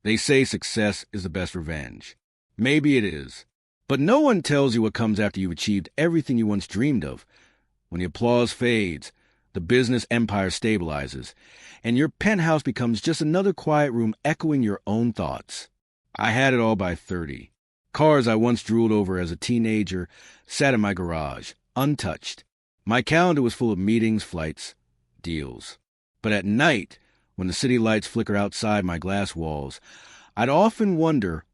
They say success is the best revenge. Maybe it is. But no one tells you what comes after you've achieved everything you once dreamed of. When the applause fades, the business empire stabilizes, and your penthouse becomes just another quiet room echoing your own thoughts. I had it all by 30. Cars I once drooled over as a teenager sat in my garage, untouched. My calendar was full of meetings, flights, deals. But at night, when the city lights flicker outside my glass walls, I'd often wonder,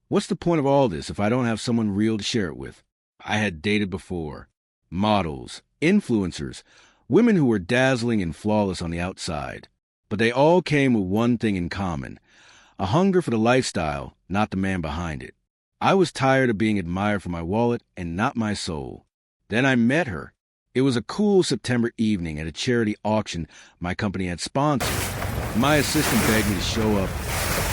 what's the point of all this if I don't have someone real to share it with? I had dated before. Models, influencers, women who were dazzling and flawless on the outside. But they all came with one thing in common, a hunger for the lifestyle, not the man behind it. I was tired of being admired for my wallet and not my soul. Then I met her. It was a cool September evening at a charity auction my company had sponsored. My assistant begged me to show up,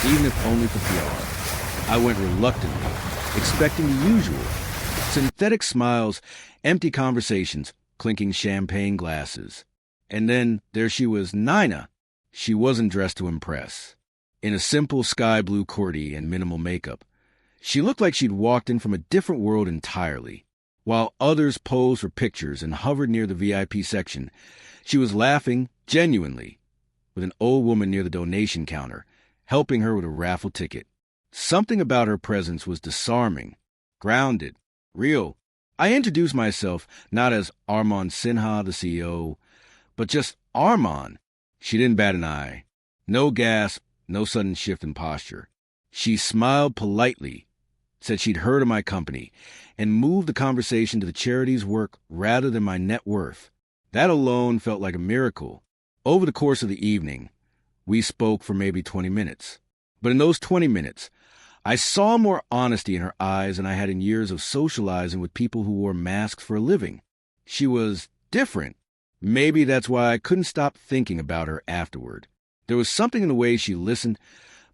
even if only for PR. I went reluctantly, expecting the usual. Synthetic smiles, empty conversations, clinking champagne glasses. And then there she was, Nina. She wasn't dressed to impress. In a simple sky blue kurti and minimal makeup. She looked like she'd walked in from a different world entirely. While others posed for pictures and hovered near the VIP section, she was laughing, genuinely, with an old woman near the donation counter, helping her with a raffle ticket. Something about her presence was disarming, grounded, real. I introduced myself not as Armand Sinha, the CEO, but just Armand. She didn't bat an eye. No gasp, no sudden shift in posture. She smiled politely, said she'd heard of my company, and moved the conversation to the charity's work rather than my net worth. That alone felt like a miracle. Over the course of the evening, we spoke for maybe 20 minutes. But in those 20 minutes, I saw more honesty in her eyes than I had in years of socializing with people who wore masks for a living. She was different. Maybe that's why I couldn't stop thinking about her afterward. There was something in the way she listened,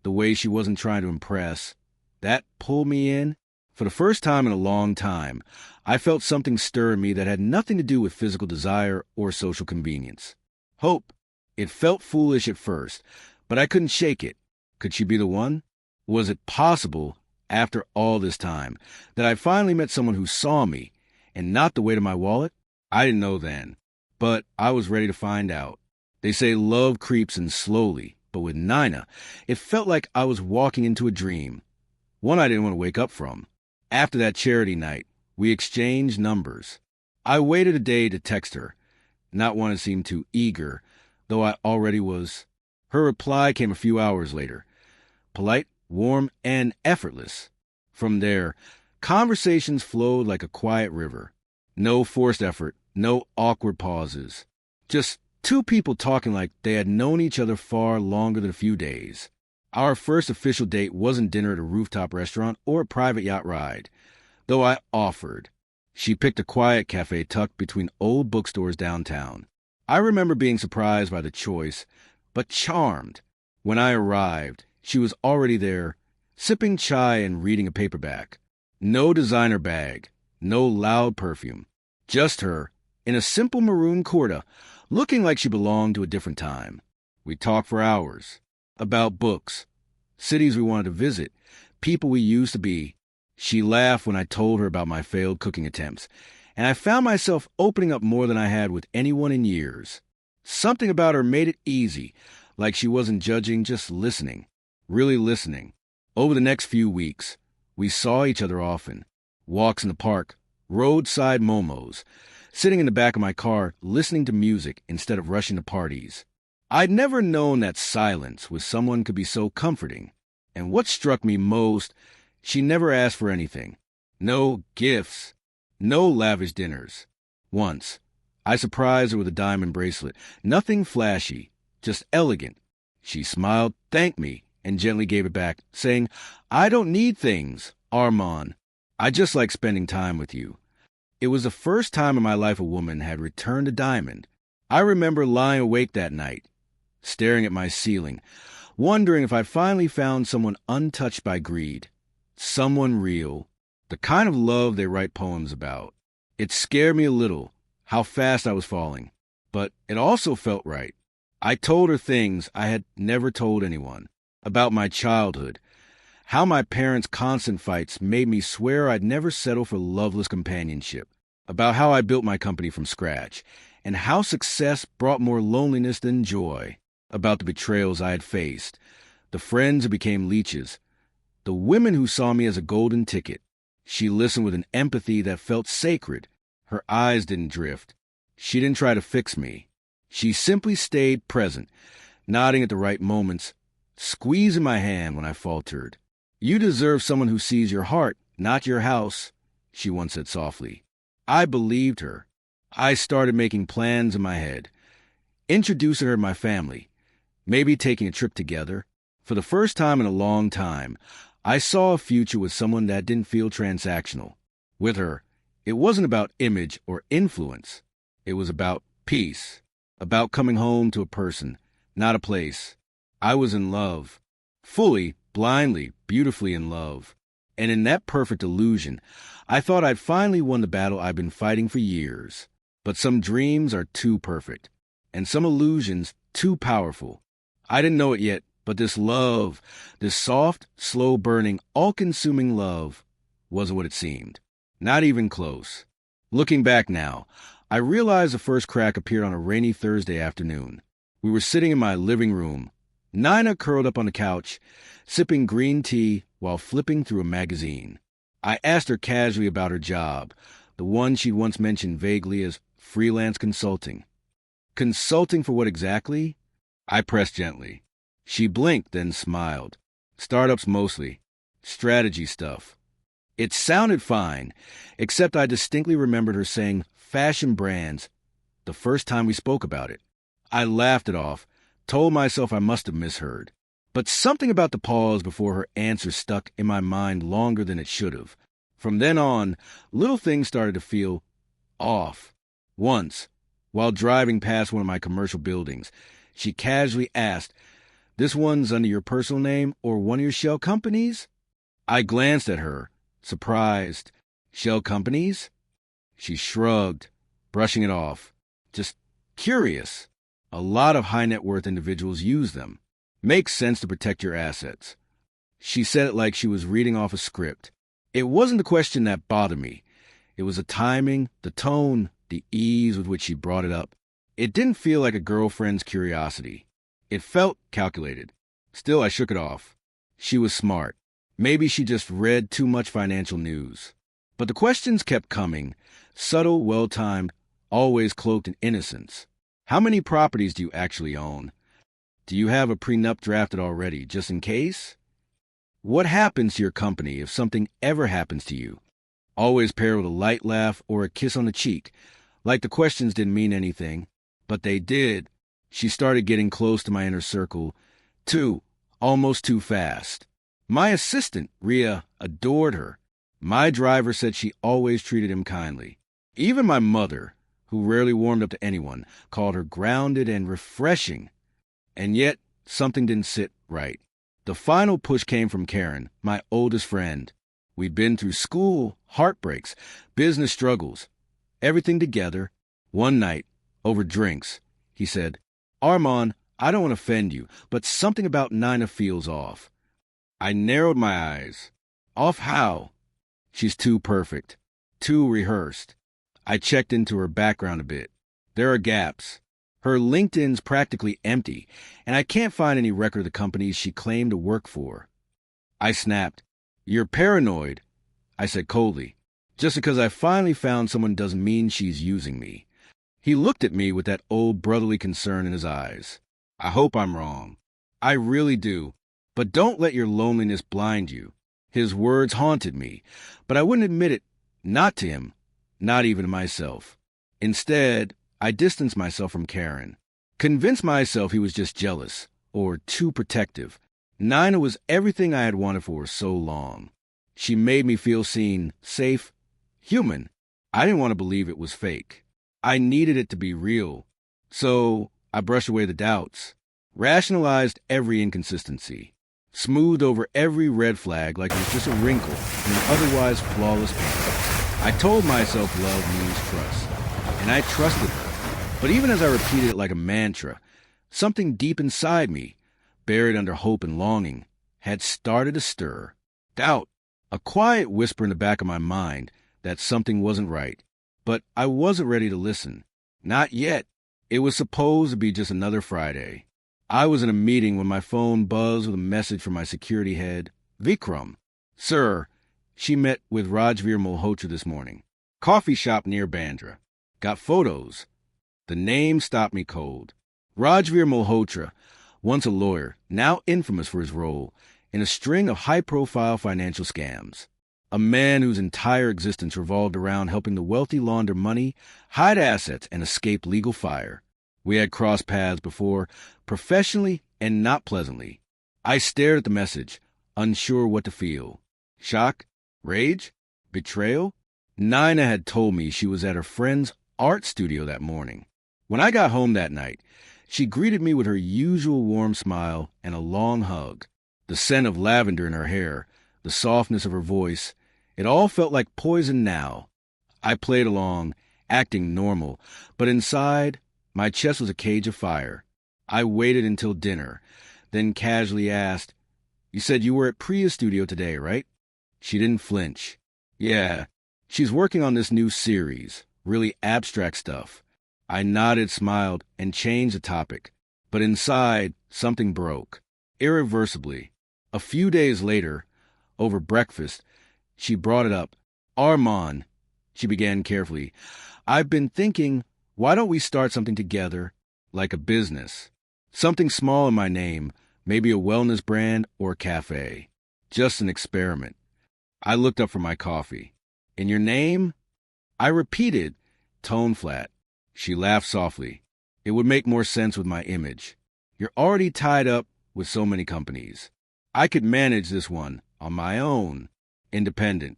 the way she wasn't trying to impress. That pulled me in. For the first time in a long time, I felt something stir in me that had nothing to do with physical desire or social convenience. Hope. It felt foolish at first, but I couldn't shake it. Could she be the one? Was it possible, after all this time, that I finally met someone who saw me, and not the weight of my wallet? I didn't know then, but I was ready to find out. They say love creeps in slowly, but with Nina, it felt like I was walking into a dream. One I didn't want to wake up from. After that charity night, we exchanged numbers. I waited a day to text her, not wanting to seem too eager, though I already was. Her reply came a few hours later. Polite, warm, and effortless. From there, conversations flowed like a quiet river. No forced effort, no awkward pauses. Just two people talking like they had known each other far longer than a few days. Our first official date wasn't dinner at a rooftop restaurant or a private yacht ride, though I offered. She picked a quiet cafe tucked between old bookstores downtown. I remember being surprised by the choice, but charmed. When I arrived, she was already there, sipping chai and reading a paperback. No designer bag, no loud perfume. Just her, in a simple maroon kurta, looking like she belonged to a different time. We talked for hours. About books, cities we wanted to visit, people we used to be. She laughed when I told her about my failed cooking attempts, and I found myself opening up more than I had with anyone in years. Something about her made it easy, like she wasn't judging, just listening, really listening. Over the next few weeks, we saw each other often. Walks in the park, roadside momos, sitting in the back of my car listening to music instead of rushing to parties. I'd never known that silence with someone could be so comforting. And what struck me most, she never asked for anything. No gifts, no lavish dinners. Once, I surprised her with a diamond bracelet. Nothing flashy, just elegant. She smiled, thanked me, and gently gave it back, saying, "I don't need things, Armand. I just like spending time with you." It was the first time in my life a woman had returned a diamond. I remember lying awake that night, staring at my ceiling, wondering if I'd finally found someone untouched by greed. Someone real. The kind of love they write poems about. It scared me a little, how fast I was falling. But it also felt right. I told her things I had never told anyone. about my childhood, how my parents' constant fights made me swear I'd never settle for loveless companionship, about how I built my company from scratch, and how success brought more loneliness than joy, about the betrayals I had faced, the friends who became leeches, the women who saw me as a golden ticket. She listened with an empathy that felt sacred. Her eyes didn't drift. She didn't try to fix me. She simply stayed present, nodding at the right moments, squeezing my hand when I faltered. "You deserve someone who sees your heart, not your house," she once said softly. I believed her. I started making plans in my head, introducing her to my family, maybe taking a trip together. For the first time in a long time, I saw a future with someone that didn't feel transactional. With her, it wasn't about image or influence. It was about peace, about coming home to a person, not a place. I was in love, fully, blindly, beautifully in love. And in that perfect illusion, I thought I'd finally won the battle I've been fighting for years. But some dreams are too perfect, and some illusions too powerful. I didn't know it yet, but this love, this soft, slow-burning, all-consuming love, wasn't what it seemed. Not even close. Looking back now, I realize the first crack appeared on a rainy Thursday afternoon. We were sitting in my living room, Nina curled up on the couch, sipping green tea while flipping through a magazine. I asked her casually about her job, the one she'd once mentioned vaguely as freelance consulting. Consulting for what exactly? I pressed gently. She blinked, then smiled. Startups mostly. Strategy stuff. It sounded fine, except I distinctly remembered her saying fashion brands the first time we spoke about it. I laughed it off, told myself I must have misheard. But something about the pause before her answer stuck in my mind longer than it should have. From then on, little things started to feel off. Once, while driving past one of my commercial buildings, she casually asked, "This one's under your personal name or one of your shell companies?" I glanced at her, surprised. "Shell companies?" She shrugged, brushing it off. "Just curious. A lot of high net worth individuals use them. Makes sense to protect your assets." She said it like she was reading off a script. It wasn't the question that bothered me. It was the timing, the tone, the ease with which she brought it up. It didn't feel like a girlfriend's curiosity. It felt calculated. Still, I shook it off. She was smart. Maybe she just read too much financial news. But the questions kept coming, subtle, well-timed, always cloaked in innocence. How many properties do you actually own? Do you have a prenup drafted already, just in case? What happens to your company if something ever happens to you? Always paired with a light laugh or a kiss on the cheek, like the questions didn't mean anything. But they did. She started getting close to my inner circle, almost too fast. My assistant, Rhea, adored her. My driver said she always treated him kindly. Even my mother, who rarely warmed up to anyone, called her grounded and refreshing. And yet, something didn't sit right. The final push came from Karen, my oldest friend. We'd been through school, heartbreaks, business struggles, everything together. One night, over drinks, he said, "Armand, I don't want to offend you, but something about Nina feels off." I narrowed my eyes. Off how? She's too perfect, too rehearsed. I checked into her background a bit. There are gaps. Her LinkedIn's practically empty, and I can't find any record of the companies she claimed to work for. I snapped. "You're paranoid," I said coldly. "Just because I finally found someone doesn't mean she's using me." He looked at me with that old brotherly concern in his eyes. "I hope I'm wrong. I really do. But don't let your loneliness blind you." His words haunted me, but I wouldn't admit it, not to him, not even to myself. Instead, I distanced myself from Karen, convinced myself he was just jealous, or too protective. Nina was everything I had wanted for so long. She made me feel seen, safe, human. I didn't want to believe it was fake. I needed it to be real. So I brushed away the doubts, rationalized every inconsistency, smoothed over every red flag like it was just a wrinkle in an otherwise flawless painting. I told myself love means trust, and I trusted her. But even as I repeated it like a mantra, something deep inside me, buried under hope and longing, had started to stir. Doubt, a quiet whisper in the back of my mind that something wasn't right. But I wasn't ready to listen. Not yet. It was supposed to be just another Friday. I was in a meeting when my phone buzzed with a message from my security head. Vikram. Sir, she met with Rajveer Malhotra this morning. Coffee shop near Bandra. Got photos. The name stopped me cold. Rajveer Malhotra, once a lawyer, now infamous for his role in a string of high-profile financial scams. A man whose entire existence revolved around helping the wealthy launder money, hide assets, and escape legal fire. We had crossed paths before, professionally and not pleasantly. I stared at the message, unsure what to feel. Shock? Rage? Betrayal? Nina had told me she was at her friend's art studio that morning. When I got home that night, she greeted me with her usual warm smile and a long hug. The scent of lavender in her hair, the softness of her voice, it all felt like poison now. I played along, acting normal, but inside, my chest was a cage of fire. I waited until dinner, then casually asked, "You said you were at Priya's studio today, right?" She didn't flinch. "Yeah, she's working on this new series, really abstract stuff." I nodded, smiled, and changed the topic. But inside, something broke. Irreversibly. A few days later, over breakfast, she brought it up. "Armand," she began carefully, "I've been thinking, why don't we start something together, like a business? Something small in my name, maybe a wellness brand or a cafe. Just an experiment." I looked up from my coffee. "In your name?" I repeated, tone flat. She laughed softly. "It would make more sense with my image. You're already tied up with so many companies. I could manage this one on my own, independent."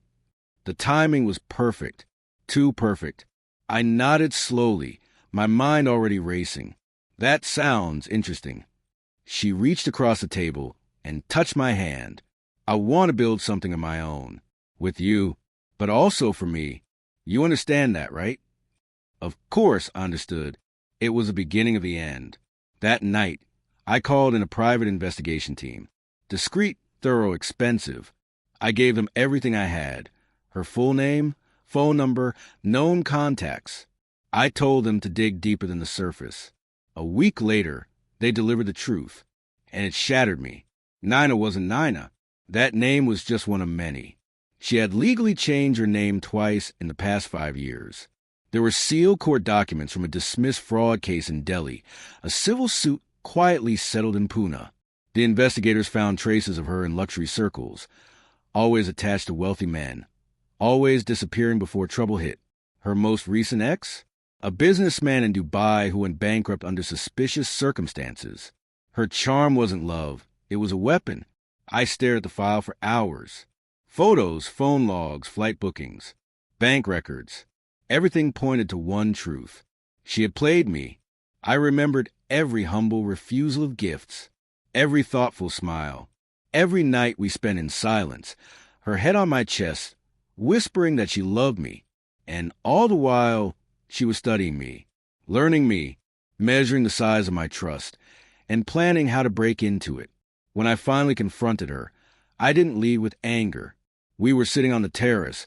The timing was perfect, too perfect. I nodded slowly, my mind already racing. "That sounds interesting." She reached across the table and touched my hand. "I want to build something of my own, with you, but also for me. You understand that, right?" Of course I understood. It was the beginning of the end. That night, I called in a private investigation team. Discreet, thorough, expensive. I gave them everything I had. Her full name, phone number, known contacts. I told them to dig deeper than the surface. A week later, they delivered the truth. And it shattered me. Nina wasn't Nina. That name was just one of many. She had legally changed her name twice in the past 5 years. There were sealed court documents from a dismissed fraud case in Delhi, a civil suit quietly settled in Pune. The investigators found traces of her in luxury circles, always attached to wealthy men, always disappearing before trouble hit. Her most recent ex? A businessman in Dubai who went bankrupt under suspicious circumstances. Her charm wasn't love, it was a weapon. I stared at the file for hours. Photos, phone logs, flight bookings, bank records. Everything pointed to one truth. She had played me. I remembered every humble refusal of gifts, every thoughtful smile, every night we spent in silence, her head on my chest, whispering that she loved me. And all the while, she was studying me, learning me, measuring the size of my trust, and planning how to break into it. When I finally confronted her, I didn't lead with anger. We were sitting on the terrace,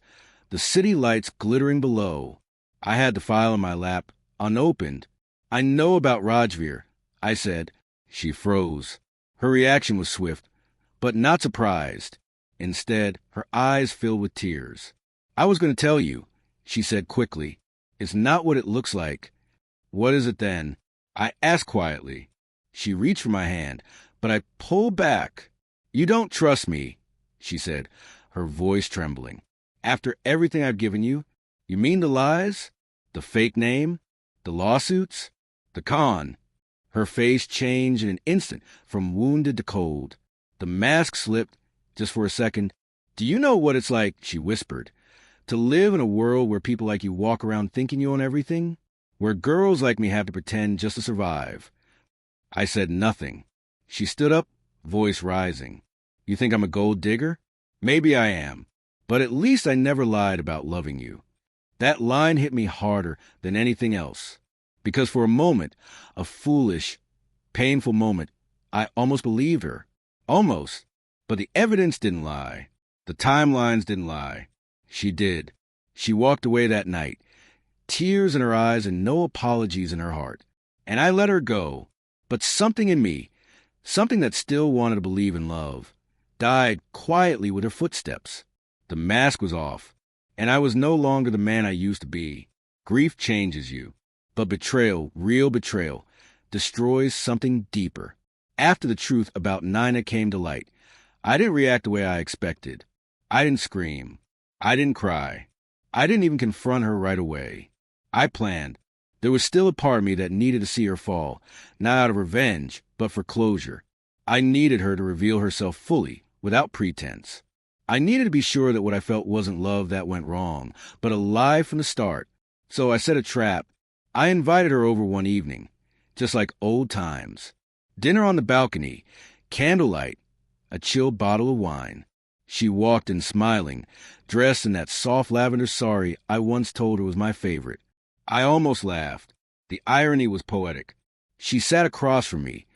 the city lights glittering below. I had the file in my lap, unopened. "I know about Rajveer," I said. She froze. Her reaction was swift, but not surprised. Instead, her eyes filled with tears. "I was going to tell you," she said quickly. "It's not what it looks like." "What is it then?" I asked quietly. She reached for my hand, but I pulled back. "You don't trust me," she said, her voice trembling. "After everything I've given you? You mean the lies? The fake name? The lawsuits? The con?" Her face changed in an instant from wounded to cold. The mask slipped, just for a second. "Do you know what it's like," she whispered, "to live in a world where people like you walk around thinking you own everything? Where girls like me have to pretend just to survive?" I said nothing. She stood up, voice rising. "You think I'm a gold digger? Maybe I am. But at least I never lied about loving you." That line hit me harder than anything else. Because for a moment, a foolish, painful moment, I almost believed her. Almost. But the evidence didn't lie. The timelines didn't lie. She did. She walked away that night, tears in her eyes and no apologies in her heart. And I let her go. But something in me, something that still wanted to believe in love, died quietly with her footsteps. The mask was off, and I was no longer the man I used to be. Grief changes you, but betrayal, real betrayal, destroys something deeper. After the truth about Nina came to light, I didn't react the way I expected. I didn't scream. I didn't cry. I didn't even confront her right away. I planned. There was still a part of me that needed to see her fall, not out of revenge, but for closure. I needed her to reveal herself fully, without pretense. I needed to be sure that what I felt wasn't love that went wrong, but a lie from the start. So I set a trap. I invited her over one evening, just like old times. Dinner on the balcony, candlelight, a chilled bottle of wine. She walked in smiling, dressed in that soft lavender sari I once told her was my favorite. I almost laughed. The irony was poetic. She sat across from me,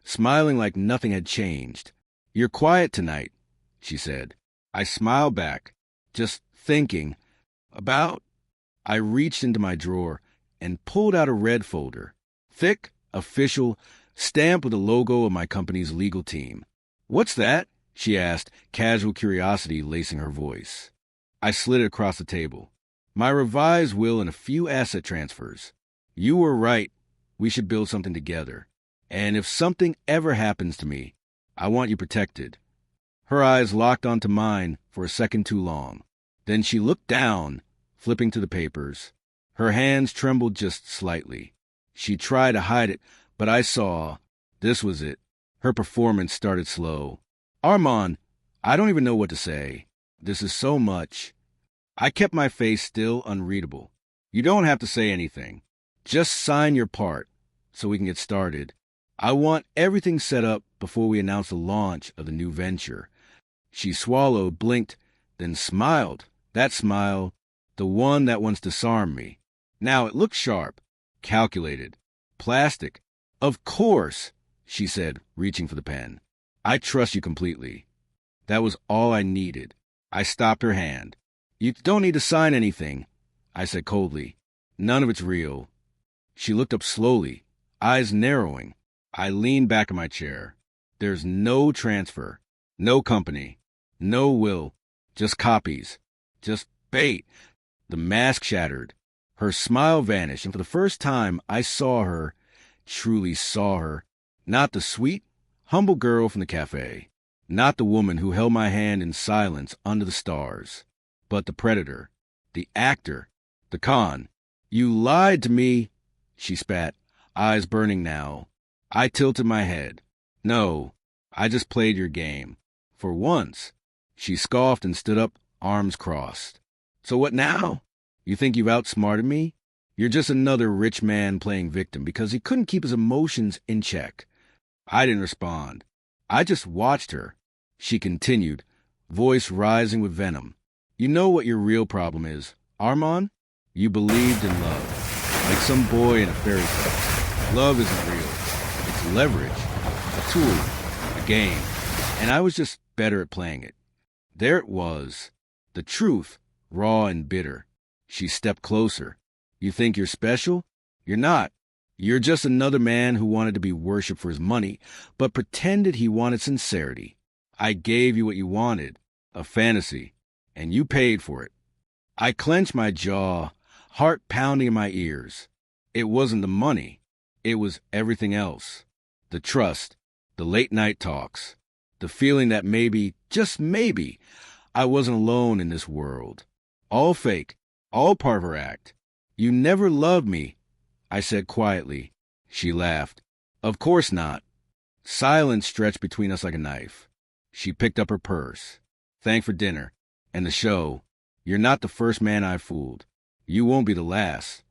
smiling like nothing had changed. "You're quiet tonight," she said. I smiled back, just thinking. About? I reached into my drawer and pulled out a red folder. Thick, official, stamped with the logo of my company's legal team. "What's that?" she asked, casual curiosity lacing her voice. I slid it across the table. "My revised will and a few asset transfers. You were right. We should build something together. And if something ever happens to me, I want you protected." Her eyes locked onto mine for a second too long. Then she looked down, flipping to the papers. Her hands trembled just slightly. She tried to hide it, but I saw. This was it. Her performance started slow. "Armand, I don't even know what to say. This is so much." I kept my face still unreadable. "You don't have to say anything. Just sign your part so we can get started. I want everything set up before we announce the launch of the new venture." She swallowed, blinked, then smiled. That smile, the one that once disarmed me. Now it looked sharp, calculated, plastic. "Of course," she said, reaching for the pen. "I trust you completely." That was all I needed. I stopped her hand. "You don't need to sign anything," I said coldly. "None of it's real." She looked up slowly, eyes narrowing. I leaned back in my chair. "There's no transfer, no company, no will, just copies, just bait." The mask shattered. Her smile vanished, and for the first time I saw her, truly saw her. Not the sweet, humble girl from the cafe. Not the woman who held my hand in silence under the stars. But the predator, the actor, the con. "You lied to me," she spat, eyes burning now. I tilted my head. "No, I just played your game. For once." She scoffed and stood up, arms crossed. "So what now? You think you've outsmarted me? You're just another rich man playing victim because he couldn't keep his emotions in check." I didn't respond. I just watched her. She continued, voice rising with venom. "You know what your real problem is, Armand? You believed in love, like some boy in a fairy tale. Love isn't real. It's leverage, a tool, a game. And I was just better at playing it." There it was, the truth, raw and bitter. She stepped closer. "You think you're special? You're not. You're just another man who wanted to be worshipped for his money, but pretended he wanted sincerity. I gave you what you wanted, a fantasy, and you paid for it." I clenched my jaw, heart pounding in my ears. It wasn't the money. It was everything else. The trust, the late-night talks, the feeling that maybe, just maybe, I wasn't alone in this world. All fake, all part of her act. "You never loved me," I said quietly. She laughed. "Of course not." Silence stretched between us like a knife. She picked up her purse. "Thanks for dinner. And the show. You're not the first man I've fooled. You won't be the last."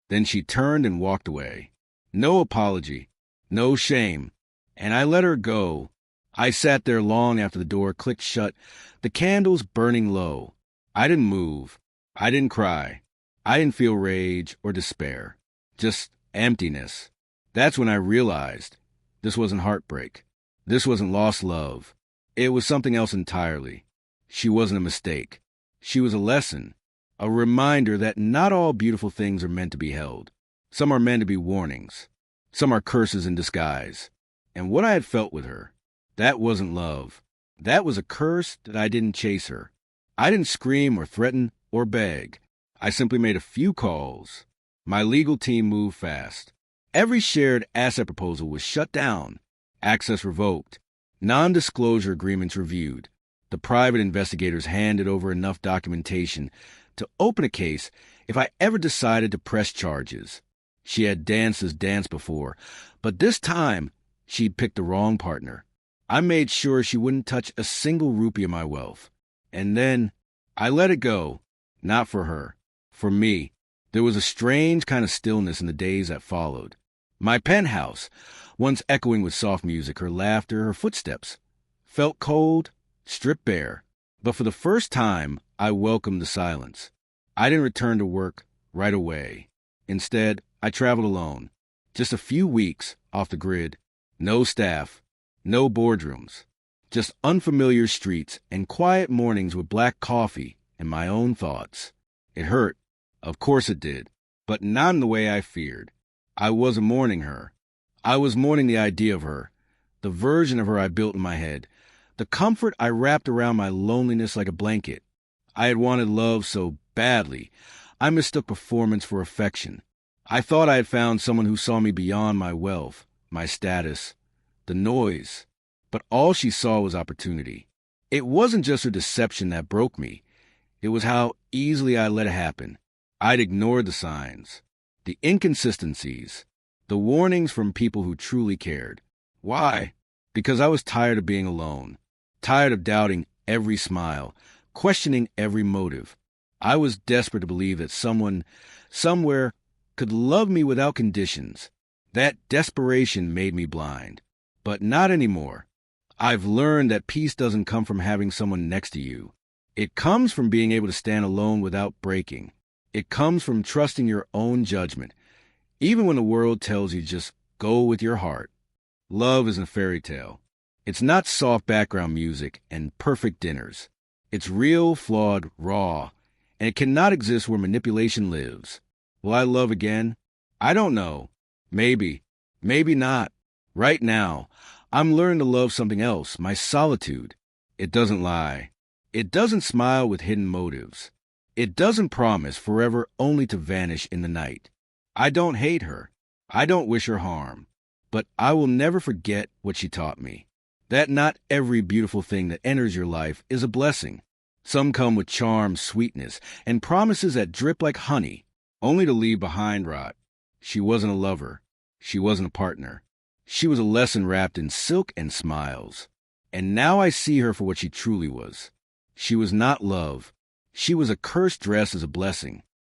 Then she turned and walked away. No apology. No shame. And I let her go. I sat there long after the door clicked shut, the candles burning low. I didn't move. I didn't cry. I didn't feel rage or despair. Just emptiness. That's when I realized this wasn't heartbreak. This wasn't lost love. It was something else entirely. She wasn't a mistake. She was a lesson, a reminder that not all beautiful things are meant to be held. Some are meant to be warnings. Some are curses in disguise. And what I had felt with her, that wasn't love. That was a curse that I didn't chase her. I didn't scream or threaten or beg. I simply made a few calls. My legal team moved fast. Every shared asset proposal was shut down, access revoked, non-disclosure agreements reviewed. The private investigators handed over enough documentation to open a case if I ever decided to press charges. She had danced this dance before, but this time she'd picked the wrong partner. I made sure she wouldn't touch a single rupee of my wealth. And then I let it go. Not for her. For me. There was a strange kind of stillness in the days that followed. My penthouse, once echoing with soft music, her laughter, her footsteps, felt cold, stripped bare. But for the first time, I welcomed the silence. I didn't return to work right away. Instead, I traveled alone. Just a few weeks off the grid. No staff. No boardrooms. Just unfamiliar streets and quiet mornings with black coffee and my own thoughts. It hurt. Of course it did. But not in the way I feared. I wasn't mourning her. I was mourning the idea of her. The version of her I built in my head. The comfort I wrapped around my loneliness like a blanket. I had wanted love so badly. I mistook performance for affection. I thought I had found someone who saw me beyond my wealth, my status, the noise. But all she saw was opportunity. It wasn't just her deception that broke me. It was how easily I let it happen. I'd ignored the signs, the inconsistencies, the warnings from people who truly cared. Why? Because I was tired of being alone, tired of doubting every smile, questioning every motive. I was desperate to believe that someone, somewhere, could love me without conditions. That desperation made me blind. But not anymore. I've learned that peace doesn't come from having someone next to you. It comes from being able to stand alone without breaking. It comes from trusting your own judgment, even when the world tells you just go with your heart. Love isn't a fairy tale. It's not soft background music and perfect dinners. It's real, flawed, raw, and it cannot exist where manipulation lives. Will I love again? I don't know. Maybe. Maybe not. Right now, I'm learning to love something else, my solitude. It doesn't lie. It doesn't smile with hidden motives. It doesn't promise forever only to vanish in the night. I don't hate her. I don't wish her harm. But I will never forget what she taught me. That not every beautiful thing that enters your life is a blessing. Some come with charm, sweetness, and promises that drip like honey, only to leave behind rot. She wasn't a lover. She wasn't a partner. She was a lesson wrapped in silk and smiles. And now I see her for what she truly was. She was not love. She was a curse dressed as a blessing.